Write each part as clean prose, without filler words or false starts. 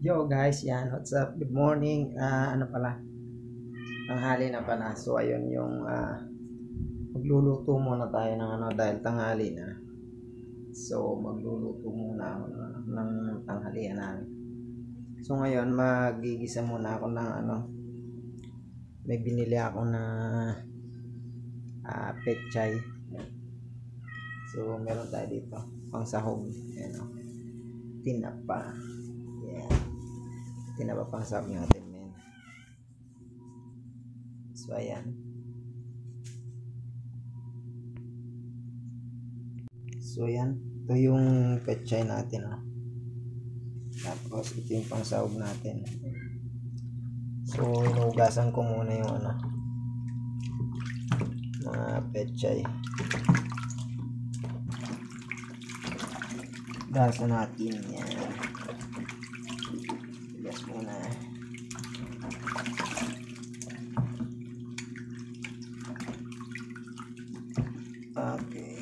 Yo guys, yan, what's up? Good morning. Ano pala? Tanghali na pala. So ayun yung magluluto muna tayo ng ano dahil tanghali na. So magluluto muna ako ng tanghalian namin. So ngayon magigisa muna ako ng ano. May binili ako na pechay. So meron tayo dito pang sahog. Ayan, oh. Tinapa. Yan. Tinapa pang sahog natin, men. So ayan. So yan, ito yung pechay natin, oh. Tapos ito yung pangsahog natin. So inugasan ko muna yung ano, mga pechay. Gasan natin yan. Gas muna. Okay.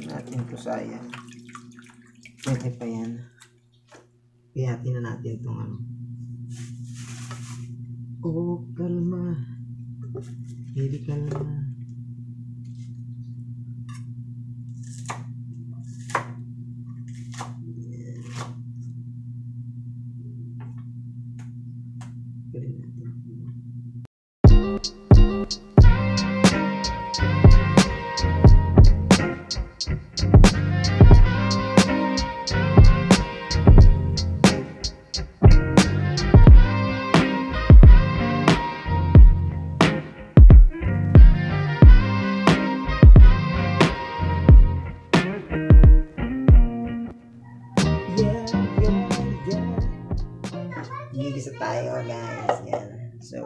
Natin ito sayang. Pwede pa yan. Pihatin na natin itong ano. Oh, kalma. Hindi kalma. Pwede natin. Gigisa tayo guys, yan. So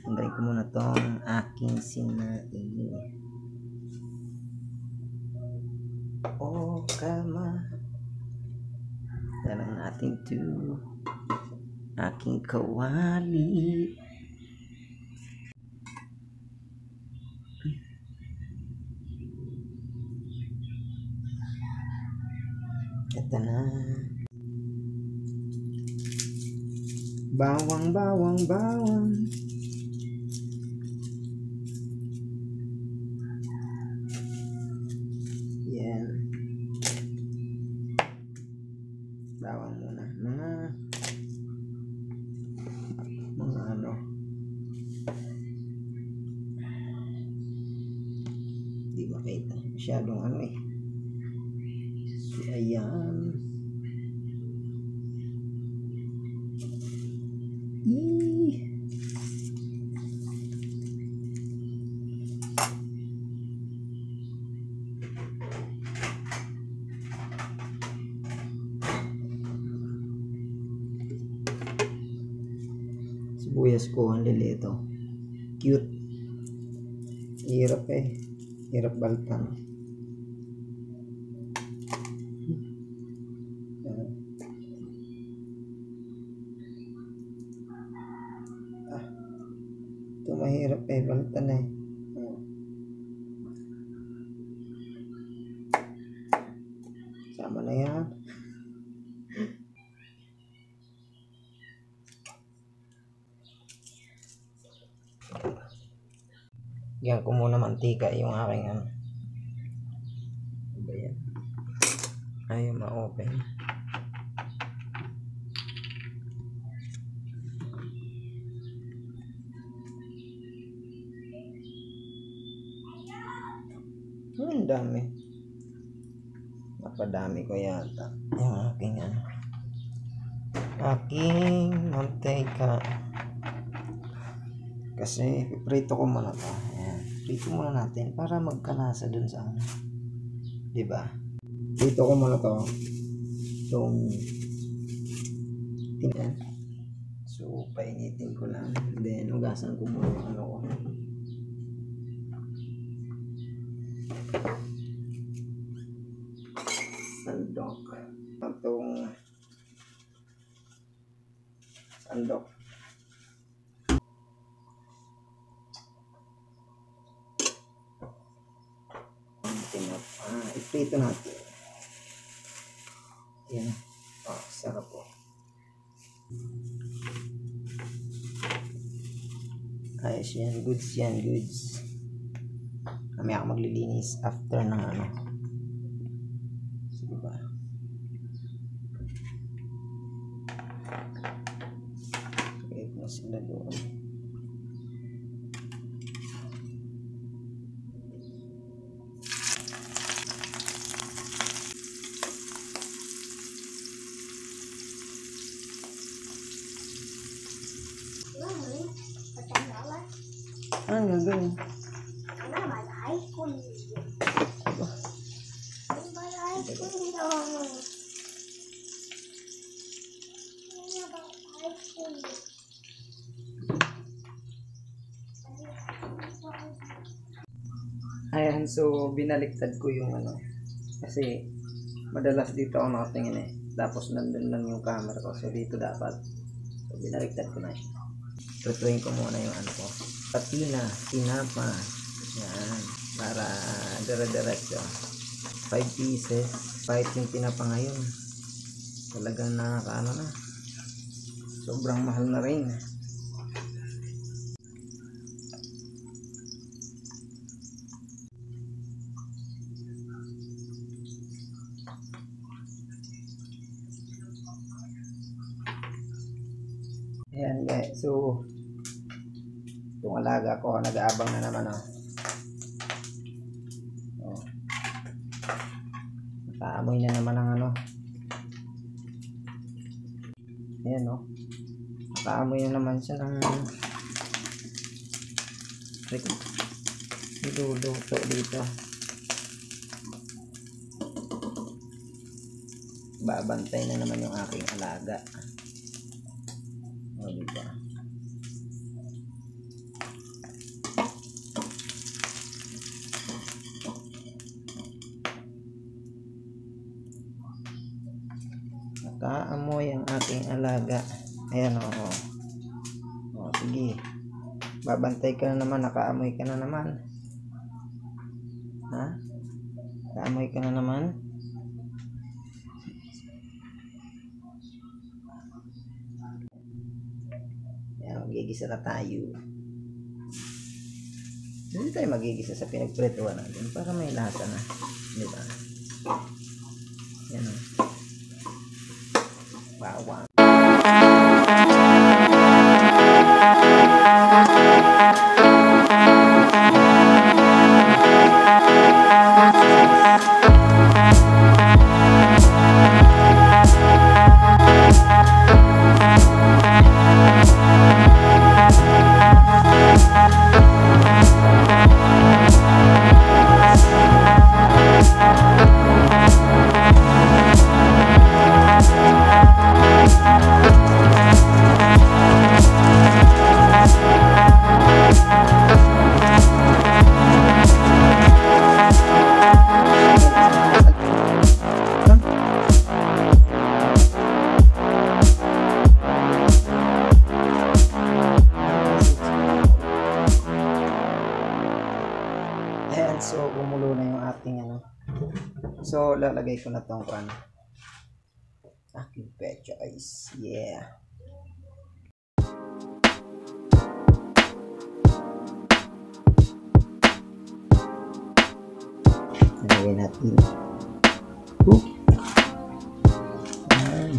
tanggalin ko muna tong aking sinati. Oh kama, talang natin to aking kawali. Ito na. Bawang, bawang, bawang. Yan. Bawang muna. Mga ano. Hindi makita. Masyadong ano eh. So, ayan. Sibuyas ko ang lilito. Cute. Hirap eh. Hirap baltan. Ito mahirap eh. Baltan eh. Sama na yan. Yan ko muna mantika yung aking ano. Ba yan? Ay, ma-open. Ang dami. Napadami ko yata yung aking ano. Aking mantika. Kasi prito ko muna to. Ayan. Prito muna natin para magkalasa dun sa ano. Diba? Prito ko muna to. Itong tingnan. So painitin ko lang. Then ugasan ko muna yung ano ko. Sandok. Itong sandok. prito natin. Yan. Oh, sarap po. Ayos yan. Goods yan. Goods. Kami ako maglilinis after ng ano. So, diba? Wait na sila doon. Ano gagawin? Ayan, so binaliktad ko yung ano. Kasi madalas dito ako nakatingin eh. Tapos nandun lang yung camera ko. So dito dapat. So binaliktad ko na siya. Tutuin ko muna yung ano ko. Patina, tinapa. Yan. Para dire-diretso. 5 pieces. 5 yung tinapa ngayon. Talagang nakakaano na. Sobrang mahal na rin. Ayan guys, so itong alaga ko, nag-aabang na naman oh. Oh. Nakaamoy na naman ang ano. Ayan oh. Nakaamoy na naman siya ng niluluto dito. Babantay na naman yung aking alaga. O, diba? Nakaamoy ang aking alaga. Ayan o. O, sige. Babantay ka na naman. Nakaamoy ka na naman. Ha? Nakaamoy ka na naman. Magigisa na tayo. Hindi tayo magigisa sa pinagprituan natin para may lasa na. Diba? Yan o. Wow. Ayan, so gumulo na yung ating ano. So lalagay ko na tong pan. Aking pecho ice. Yeah. Lagay natin. Ayan.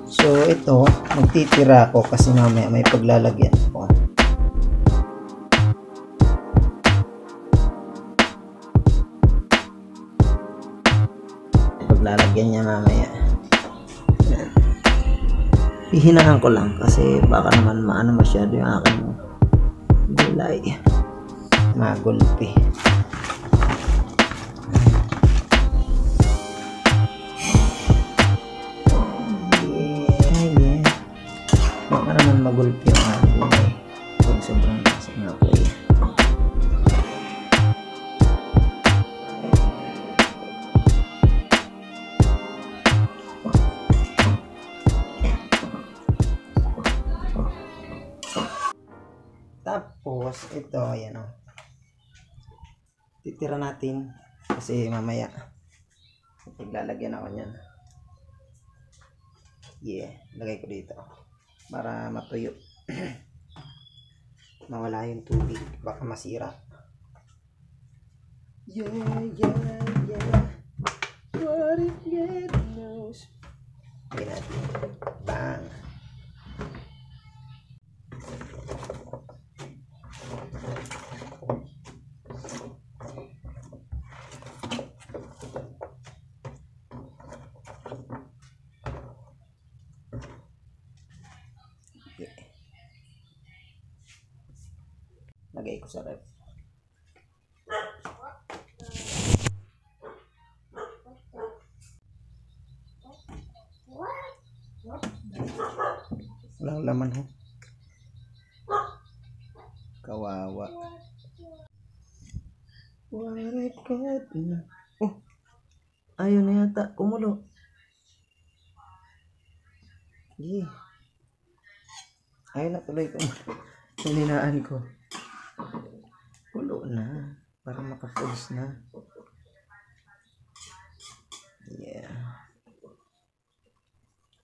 So ito, magtitira ako kasi mamaya may paglalagyan ko. Paglalagyan niya mamaya. Hihinahan ko lang kasi baka naman maano masyado yung aking gulay. Magulpi. Magulpi yung aking gulay. Huwag sobrang lasa nga po eh. Tapos ito, ayan o. titira natin kasi mamaya iglalagyan ako niyan. Yeah, lagay ko dito para matuyo. Mawala yung tubig, baka masira. Yeah. What if God knows? Lagyan natin. Bang! Lagay ko sa ref. Walang laman ho. Kawawa. Oh, ayaw na yata. Kumulo. Yeah. Ayaw na tuloy kumulo. Hininaan ko. Kulo na. Para maka-froze na. Yeah.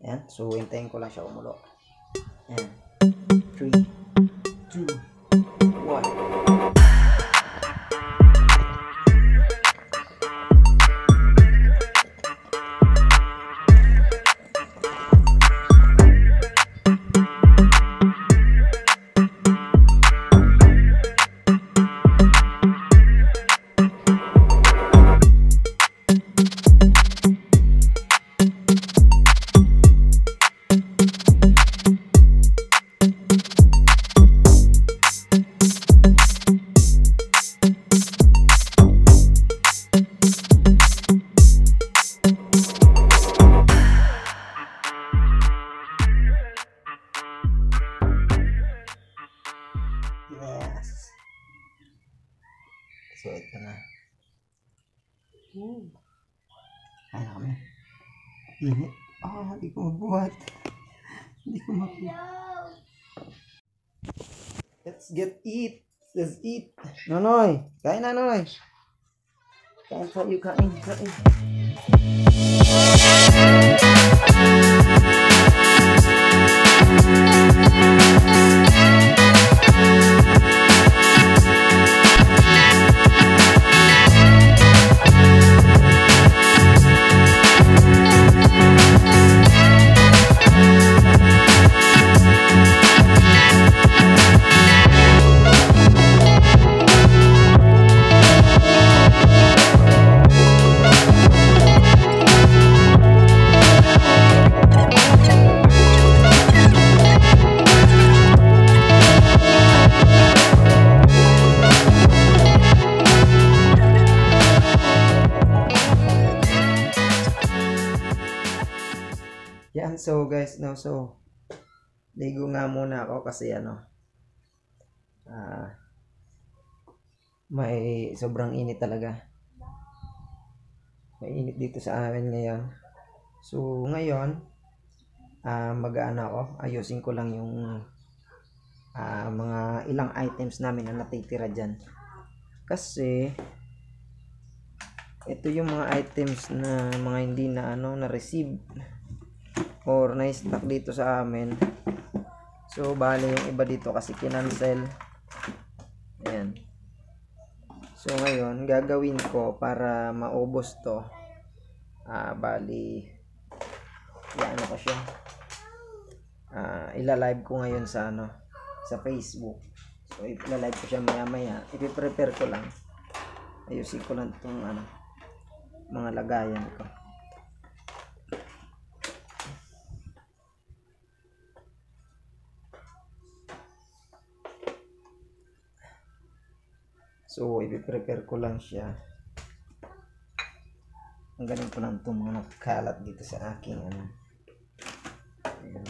Ayan. So, hintayin ko lang siya kumulo. Ayan. 3, 2, 1. Yes. So, ito na. Ay, na kami. Init. Hindi ko mabuhat. Hindi ko mabuhat. Let's get eat. Let's eat. Nonoy. Kain na, Nonoy. Kain tayo, kain. Yan, so guys, no, so ligo nga muna ako kasi may sobrang init talaga. May init dito sa amin ngayon. So ngayon, mag-ano ako, ayusin ko lang yung mga ilang items namin na natitira dyan. Kasi ito yung mga items na mga hindi na na-receive or na-stock dito sa amin. So bali yung iba dito kasi kinancel. Ayan. So ngayon gagawin ko para maubos to, bali yan ko siya, ila-live ko ngayon sa sa Facebook. So ila-live ko siya maya ipiprepare ko lang, ayusin ko lang itong mga lagayan ko. So, i-prepare ko lang siya. Ang galing ko lang itong mga nakakalat dito sa aking Ayan.